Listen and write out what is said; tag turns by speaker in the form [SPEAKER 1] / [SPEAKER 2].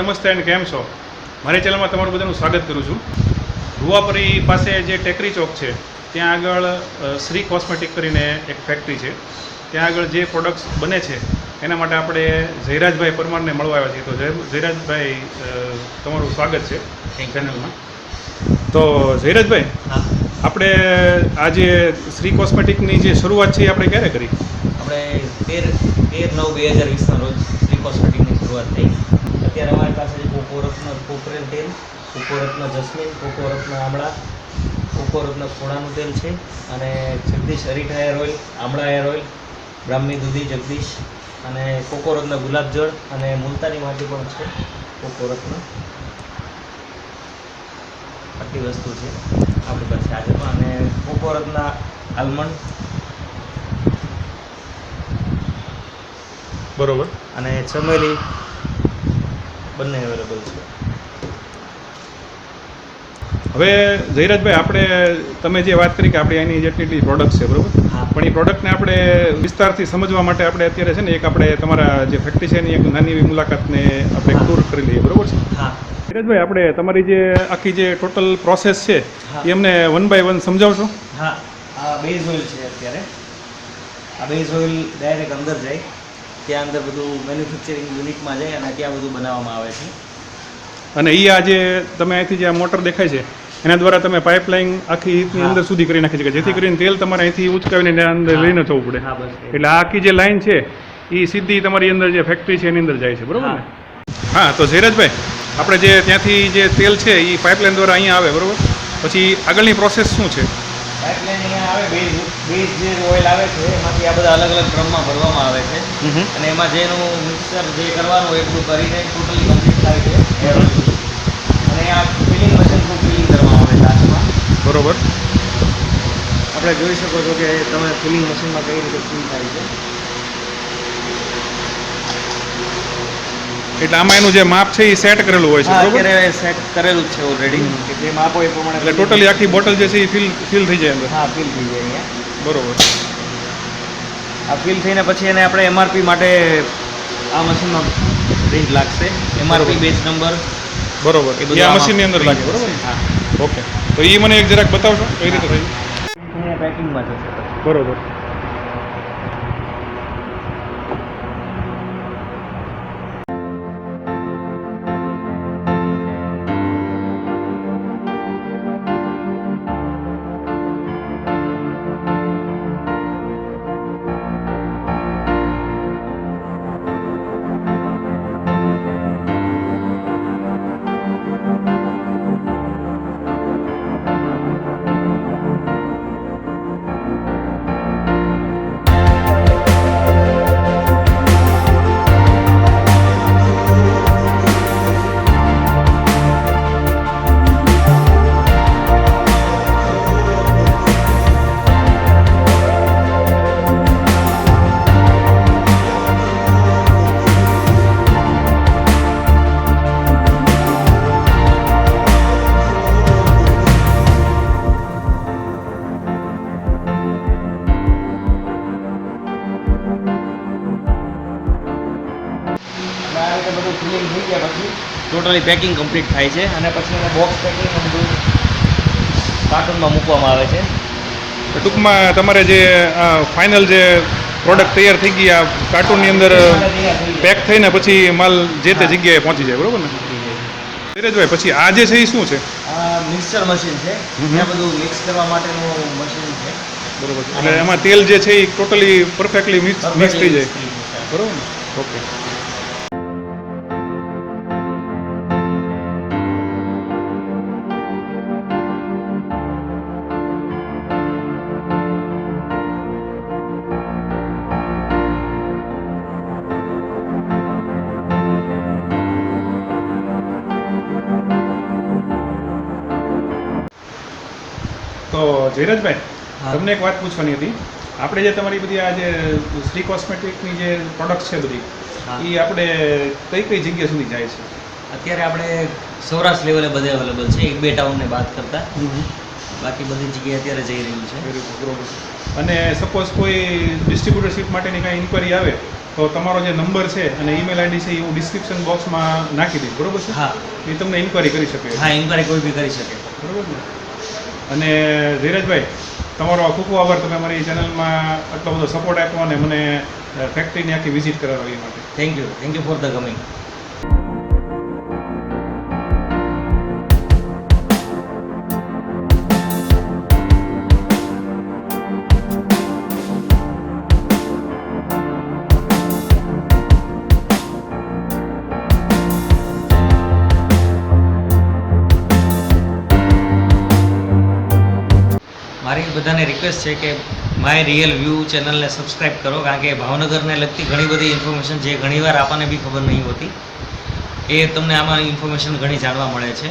[SPEAKER 1] નમસ્તે અને કેમ છો? મારી ચેનલમાં તમારું બધાનું સ્વાગત કરું છું. રૂવાપરી પાસે જે ટેકરી ચોક છે ત્યાં આગળ શ્રી કોસ્મેટિક કરીને એક ફેક્ટરી છે. ત્યાં આગળ જે પ્રોડક્ટ્સ બને છે એના માટે આપણે જયરાજભાઈ પરમારને મળવા આવ્યા છીએ. તો જયરાજભાઈ, તમારું સ્વાગત છે ચેનલમાં. તો જયરાજભાઈ, આપણે આજે શ્રી કોસ્મેટિકની જે શરૂઆત છે એ આપણે ક્યારે કરી?
[SPEAKER 2] આપણે 13/9/2020ના રોજ શ્રી કોસ્મેટિકની શરૂઆત થઈ. અત્યારે અમારી પાસે કોકોરત્ન કોપરેલ તેલ, કોકોરત્ન જસ્મીન, કોકોરત્ન આમળા, કોકોરત્ન ખોડાનું તેલ છે અને જગદીશ અરીઠા હેર ઓઇલ, આમળા હેર ઓઇલ, બ્રાહ્મી દૂધી જગદીશ અને કોકોરત્ન ગુલાબજળ અને મુલતાની માટી પણ છે. કોકોરત્ન આટલી વસ્તુ છે આપણી પાસે આજે પણ. અને કોકોરત્ન આલમંડ
[SPEAKER 1] બરોબર.
[SPEAKER 2] અને ચમેલી બંને અવેલેબલ છે.
[SPEAKER 1] હવે જયરાજભાઈ, આપણે તમે જે વાત કરી કે આપણે એની જેટલી પ્રોડક્ટ છે, બરોબર,
[SPEAKER 2] હા.
[SPEAKER 1] પણ એ પ્રોડક્ટને આપણે વિસ્તારથી સમજવા માટે આપણે અત્યારે છે ને એક આપણે તમારા જે ફેક્ટરી છે એની એક નાની એવી મુલાકાતને આપણે એક ટૂર કરી લઈએ, બરોબર છે?
[SPEAKER 2] હા.
[SPEAKER 1] જયરાજભાઈ, આપણે તમારી જે આખી જે ટોટલ પ્રોસેસ છે
[SPEAKER 2] હા.
[SPEAKER 1] એ અમને 1 by 1 સમજાવશો?
[SPEAKER 2] હા, આ બેઝ ઓઇલ છે. અત્યારે આ બેઝ ઓઇલ ડાયરેક્ટ અંદર જાય, ત્યાં અંદર બધું મેન્યુફેક્ચરિંગ યુનિટમાં જાય અને ત્યાં બધું બનાવવામાં આવે છે.
[SPEAKER 1] અને એ આ જે તમે અહીંથી જે આ મોટર દેખાય છે એના દ્વારા તમે પાઇપલાઇન આખી રીતની
[SPEAKER 2] હા.
[SPEAKER 1] અંદર સુધી કરી નાખી છે, જેથી
[SPEAKER 2] હા.
[SPEAKER 1] કરીને તેલ તમારે અહીંથી ઉચકાવીને એના અંદર
[SPEAKER 2] હા.
[SPEAKER 1] લઈને જવું પડે.
[SPEAKER 2] હા, બસ એ.
[SPEAKER 1] એટલે આ આખી જે લાઈન છે એ સીધી તમારી અંદર જે ફેક્ટરી છે એની અંદર જાય છે, બરોબર ને? હા. તો જયરાજભાઈ, આપણે જે ત્યાંથી જે તેલ છે એ પાઇપલાઇન દ્વારા અહીંયા આવે, બરોબર? પછી આગળની પ્રોસેસ શું છે?
[SPEAKER 2] પાઇપલાઇન અહીંયા આવે, બેઝ જે ઓઇલ આવે છે એમાંથી આ બધા અલગ અલગ ડ્રમમાં ભરવામાં આવે છે અને એમાં જેનું મિક્સર જે કરવાનું હોય એ બધું કરીને ટોટલી કમ્પ્લીટ થાય છે હેર ઓઇલ. અને આ ફિલિંગ મશીન ખૂબ ફિલિંગ કરવામાં આવે છે હાથમાં.
[SPEAKER 1] બરોબર.
[SPEAKER 2] આપણે જોઈ શકો છો કે તમે ફિલિંગ મશીનમાં કઈ રીતે ફિલ થાય છે.
[SPEAKER 1] એટલે આમાં એનું જે માપ છે એ સેટ કરેલું હોય છે,
[SPEAKER 2] હા,
[SPEAKER 1] બરોબર?
[SPEAKER 2] અત્યારે સેટ કરેલું જ છે ઓલરેડી કે જે માપ હોય એ પ્રમાણે.
[SPEAKER 1] એટલે ટોટલી આખી બોટલ જે છે એ ફિલ થઈ જાય અંદર.
[SPEAKER 2] હા, ફિલ થઈ જાય અહીંયા.
[SPEAKER 1] બરોબર.
[SPEAKER 2] આ ફિલ થઈને પછી એને આપણે એમઆરપી માટે આ મશીનમાં પ્રિન્ટ લાગશે. એમઆરપી બેઝ નંબર
[SPEAKER 1] બરોબર.
[SPEAKER 2] એ
[SPEAKER 1] એ
[SPEAKER 2] બધું
[SPEAKER 1] આ
[SPEAKER 2] આમાં
[SPEAKER 1] મશીનની અંદર
[SPEAKER 2] print
[SPEAKER 1] લાગે, બરોબર ને?
[SPEAKER 2] હા.
[SPEAKER 1] ઓકે. તો એ મને એક જરાક બતાવશો કઈ રીતે થયું?
[SPEAKER 2] અહીંયા પેકિંગમાં જશે પછી.
[SPEAKER 1] બરોબર.
[SPEAKER 2] આ રીતે બધું ફિલિંગ થઈ ગયા પછી ટોટલી પેકિંગ કમ્પ્લીટ થાય છે અને પછી એને બોક્સ પેકિંગ બધું કાર્ટૂનમાં મૂકવામાં આવે છે.
[SPEAKER 1] તો ટૂંકમાં તમારે જે ફાઇનલ જે પ્રોડક્ટ તૈયાર થઈ ગઈ આ કાર્ટૂનની અંદર પેક થઈને પછી માલ જે તે જગ્યાએ પહોંચી જાય, બરોબર ને? ધીરજભાઈ, પછી આ જે છે એ શું છે?
[SPEAKER 2] આ મિક્સર મશીન છે. ત્યાં બધું મિક્સ કરવા માટેનું મશીન છે.
[SPEAKER 1] બરોબર. એટલે એમાં તેલ જે છે એ ટોટલી પરફેક્ટલી મિક્સ થઈ જાય, બરોબર ને? ઓકે. તો જયરાજભાઈ,
[SPEAKER 2] હા.
[SPEAKER 1] તમને એક વાત પૂછવાની હતી. આપણે જે તમારી બધી આ જે શ્રી કોસ્મેટિકની જે પ્રોડક્ટ છે બધી,
[SPEAKER 2] હા.
[SPEAKER 1] એ આપણે કઈ કઈ જગ્યા સુધી જાય છે?
[SPEAKER 2] અત્યારે આપણે સૌરાષ્ટ્ર લેવલે બધે અવેલેબલ છે, 1-2 ટાઉનને બાદ કરતા. બાકી બધી જગ્યાએ અત્યારે જઈ રહ્યું છે.
[SPEAKER 1] બરોબર. અને સપોઝ કોઈ ડિસ્ટ્રીબ્યુટરશીપ માટેની કાંઈ ઇન્ક્વાયરી આવે તો તમારો જે નંબર છે અને ઈમેલ આઈડી છે એ હું ડિસ્ક્રિપ્શન બોક્સમાં નાખી દઈશ, બરોબર છે?
[SPEAKER 2] હા
[SPEAKER 1] એ તમને ઇન્ક્વાયરી કરી શકે.
[SPEAKER 2] હા, ઇન્ક્વાયરી કોઈ બી કરી શકે.
[SPEAKER 1] બરોબર ને? અને ધીરજભાઈ, તમારો ખૂબ ખૂબ આભાર, તમે મારી ચેનલમાં આટલો બધો સપોર્ટ આપ્યો અને મને ફેક્ટરીની આખી વિઝિટ કરાવી એ માટે.
[SPEAKER 2] Thank you for the coming. મારી બધાને રિક્વેસ્ટ છે કે માય રિયલ વ્યૂ ચેનલને સબસ્ક્રાઈબ કરો, કારણ કે ભાવનગરને લગતી ઘણી બધી ઇન્ફોર્મેશન જે ઘણીવાર આપણને બી ખબર નહીં હોતી, એ તમને આમાં ઇન્ફોર્મેશન ઘણી જાણવા મળે છે.